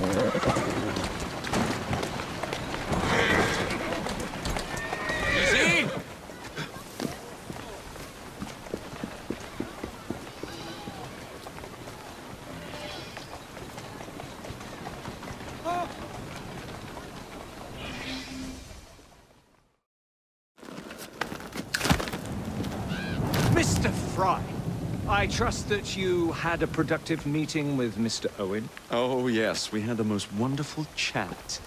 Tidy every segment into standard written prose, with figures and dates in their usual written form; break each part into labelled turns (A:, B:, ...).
A: Easy! Mr. Frye, I trust that you had a productive meeting with Mr. Owen.
B: Oh, yes, we had the most wonderful chat.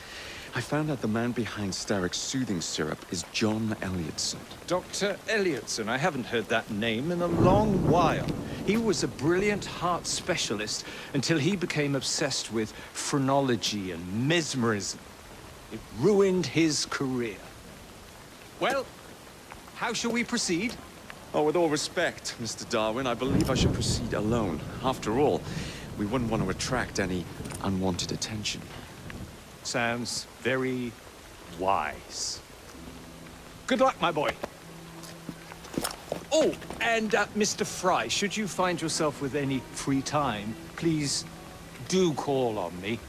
B: I found out the man behind Starrick's soothing syrup is John Elliotson.
A: Dr. Elliotson, I haven't heard that name in a long while. He was a brilliant heart specialist until he became obsessed with phrenology and mesmerism. It ruined his career. Well, how shall we proceed?
B: Oh, with all respect, Mr. Darwin, I believe I should proceed alone. After all, we wouldn't want to attract any unwanted attention.
A: Sounds very wise. Good luck, my boy. Oh, and Mr. Frye, should you find yourself with any free time, please do call on me.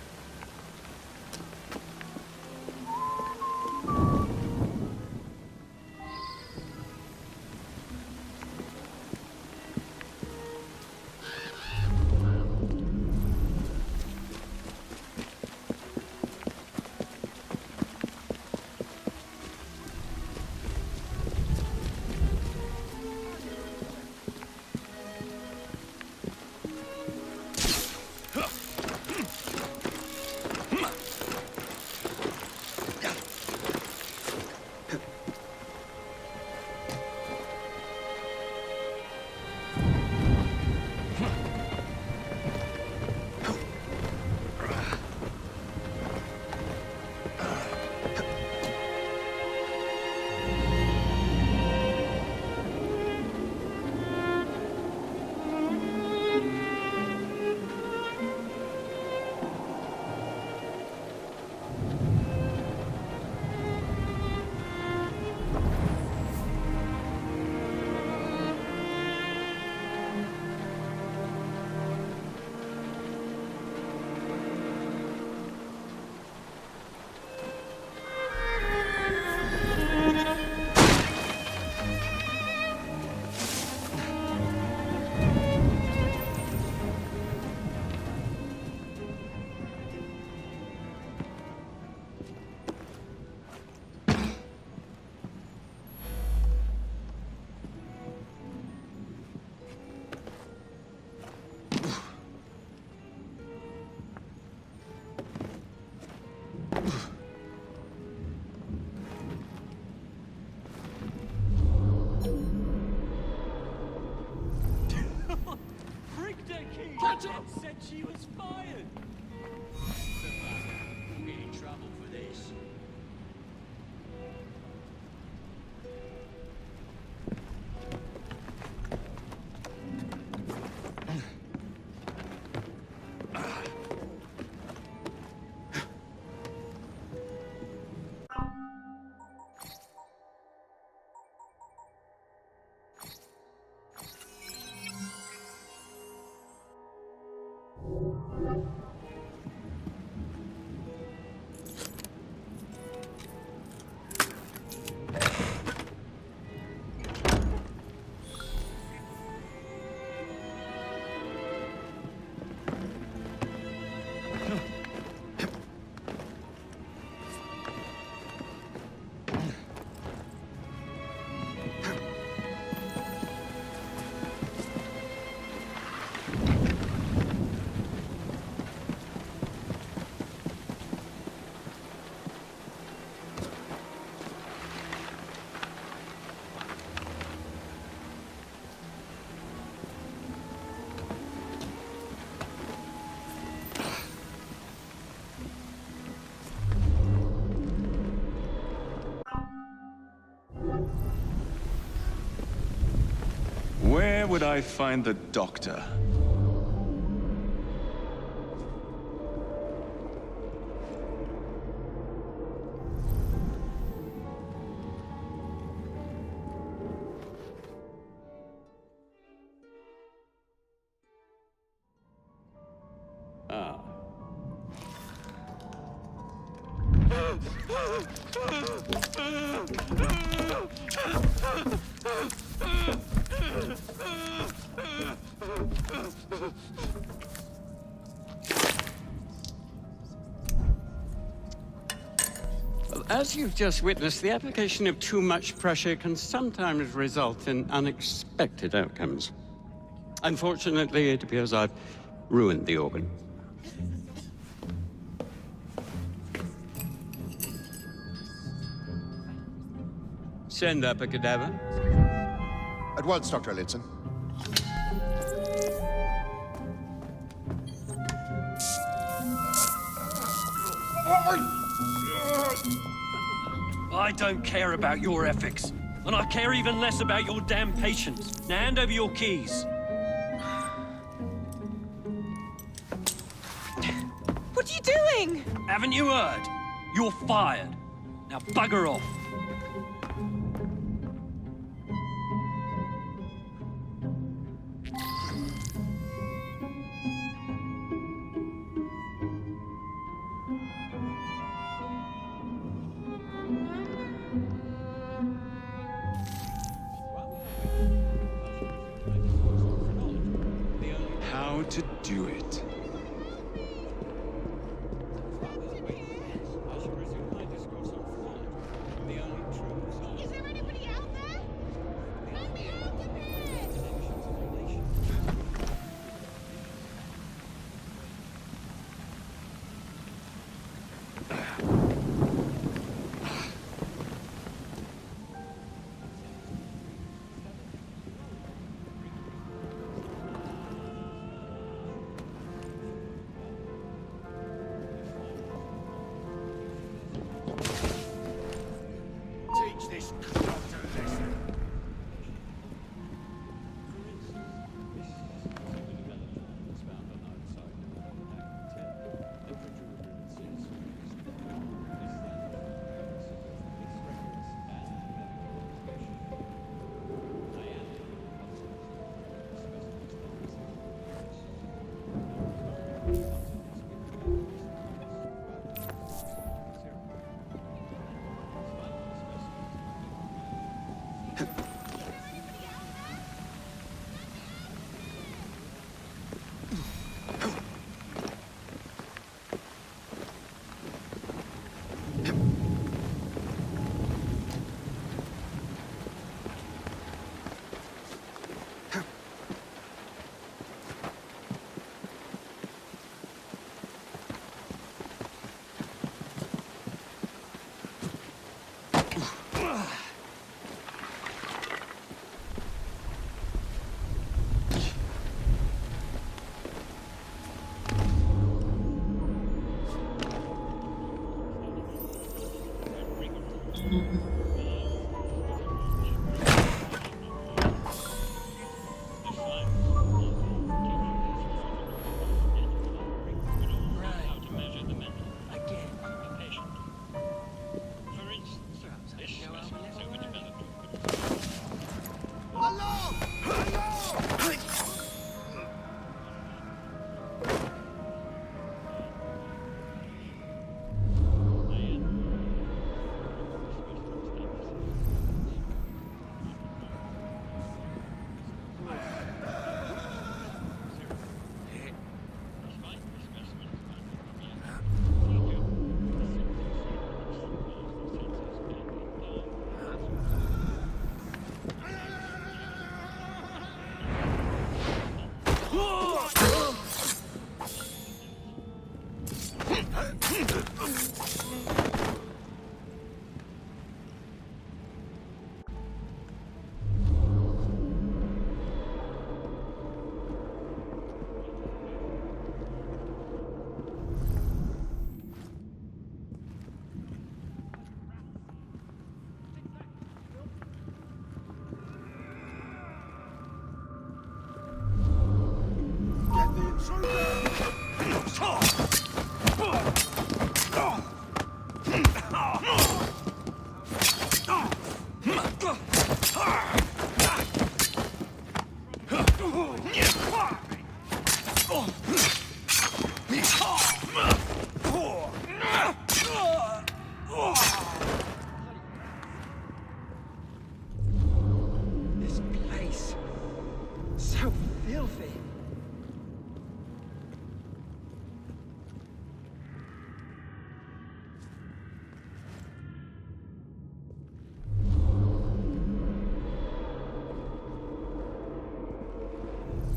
C: Said she was fired. We're in trouble for this.
B: Where would I find the doctor?
D: As you've just witnessed, the application of too much pressure can sometimes result in unexpected outcomes. Unfortunately, it appears I've ruined the organ. Send up a cadaver.
E: At once, Dr. Elliotson.
C: I don't care about your ethics. And I care even less about your damn patience. Now hand over your keys.
F: What are you doing?
C: Haven't you heard? You're fired. Now bugger off.
B: How to do it.
G: Is there anybody out there? Let me out of here!
E: Teach this doctor a lesson.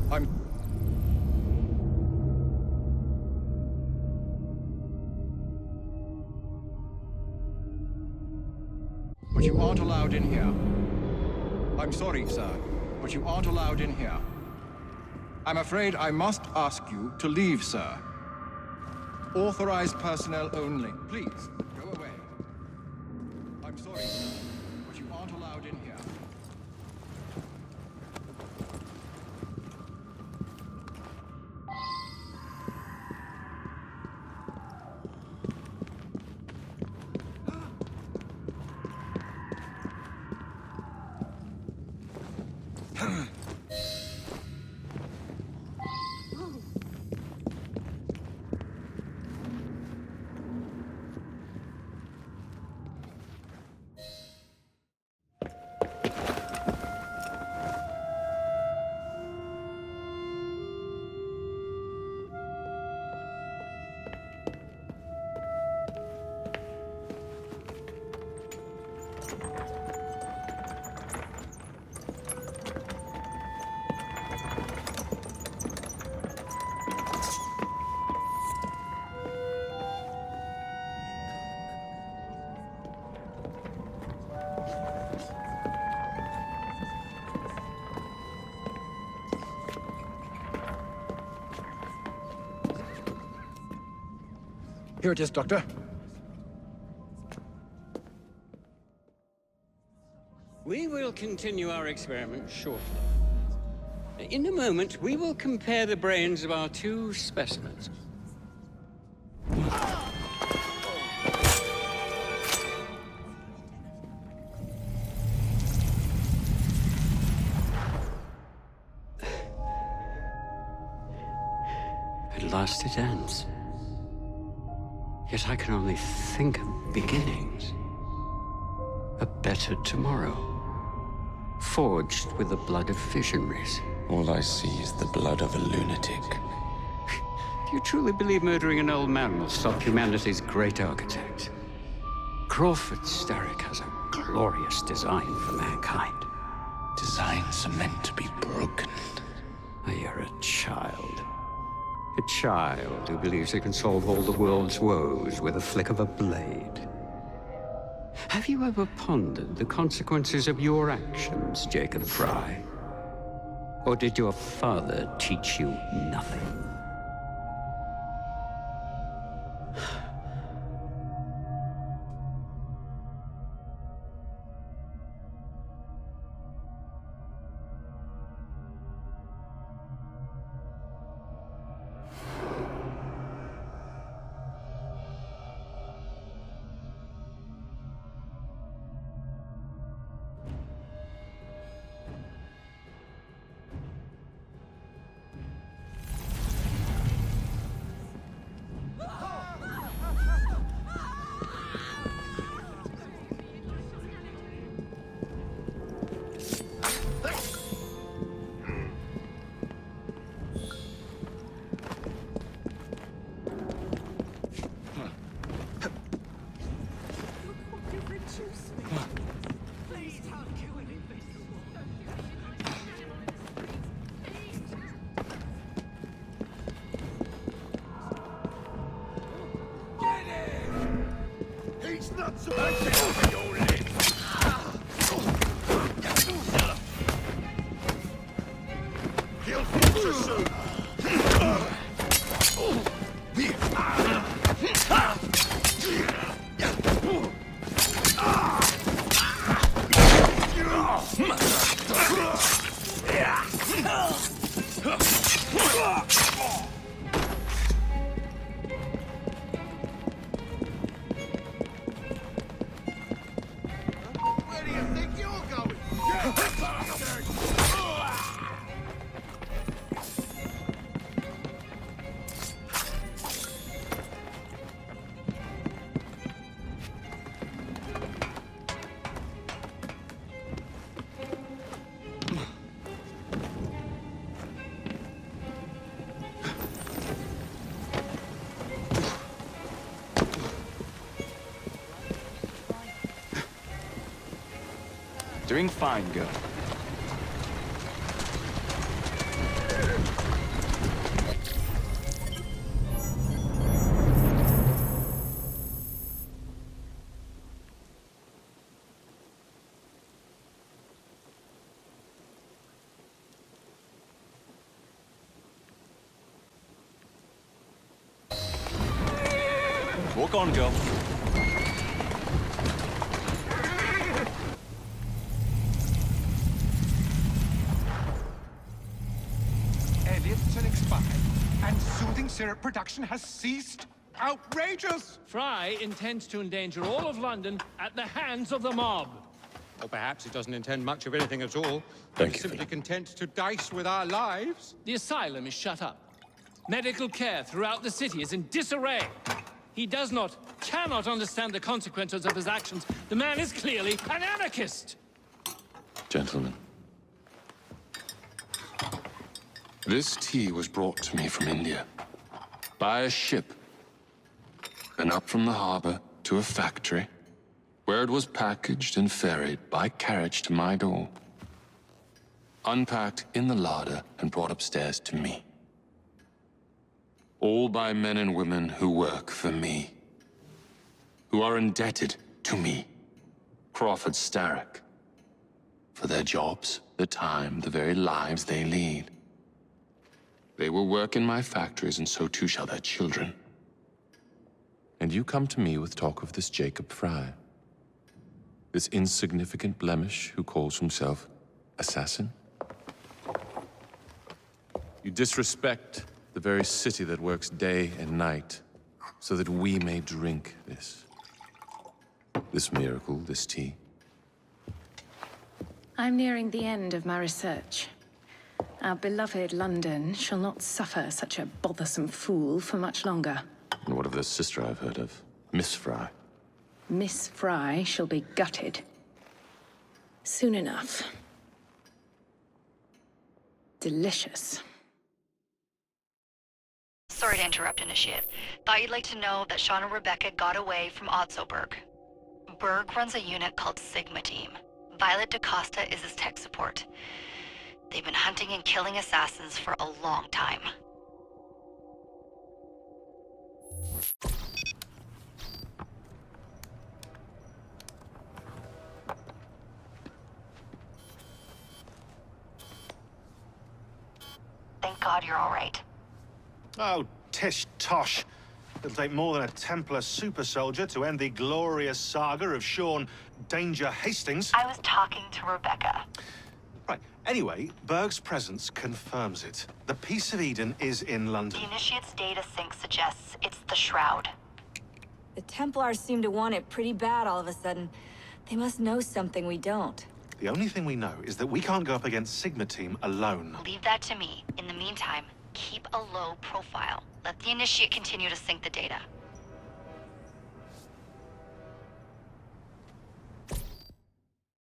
H: But you aren't allowed in here. I'm sorry, sir, but you aren't allowed in here. I'm afraid I must ask you to leave, sir. Authorized personnel only. Please, go away. I'm sorry, sir, but you aren't allowed in here. Here it is, Doctor.
D: We will continue our experiment shortly. In a moment, we will compare the brains of our two specimens. At last it ends. Yet I can only think of beginnings. A better tomorrow, forged with the blood of visionaries.
B: All I see is the blood of a lunatic.
D: Do you truly believe murdering an old man will stop humanity's great architect? Crawford Starrick has a glorious design for mankind.
B: Designs are meant to be broken.
D: Oh, you're a child. A child who believes he can solve all the world's woes with a flick of a blade. Have you ever pondered the consequences of your actions, Jacob Frye? Or did your father teach you nothing?
B: Doing fine, girl.
C: Walk on, girl.
I: Elliot's are expired, and soothing syrup production has ceased. Outrageous!
J: Frye intends to endanger all of London at the hands of the mob.
D: Or perhaps it doesn't intend much of anything at all.
B: Thank
D: It's
B: you,
D: simply content to dice with our lives.
J: The asylum is shut up. Medical care throughout the city is in disarray. He cannot understand the consequences of his actions. The man is clearly an anarchist!
K: Gentlemen, this tea was brought to me from India by a ship, and up from the harbor to a factory, where it was packaged and ferried by carriage to my door, unpacked in the larder and brought upstairs to me. All by men and women who work for me, who are indebted to me, Crawford Starrick, for their jobs, their time, the very lives they lead. They will work in my factories, and so too shall their children. And you come to me with talk of this Jacob Frye, this insignificant blemish who calls himself assassin? You disrespect the very city that works day and night so that we may drink this miracle, this tea.
L: I'm nearing the end of my research. Our beloved London shall not suffer such a bothersome fool for much longer.
K: And what of the sister I've heard of, Miss Frye?
L: Miss Frye shall be gutted. Soon enough. Delicious.
M: Sorry to interrupt, Initiate. Thought you'd like to know that Sean and Rebecca got away from Otzoberg. Berg runs a unit called Sigma Team. Violet DaCosta is his tech support. They've been hunting and killing assassins for a long time. Thank God you're all right.
N: Oh, tish tosh. It'll take more than a Templar super soldier to end the glorious saga of Sean Danger Hastings.
M: I was talking to Rebecca.
N: Right. Anyway, Berg's presence confirms it. The Peace of Eden is in London.
M: The Initiate's data sync suggests it's the Shroud.
F: The Templars seem to want it pretty bad all of a sudden. They must know something we don't.
N: The only thing we know is that we can't go up against Sigma Team alone.
M: Leave that to me. In the meantime, keep a low profile. Let the Initiate continue to sync the data.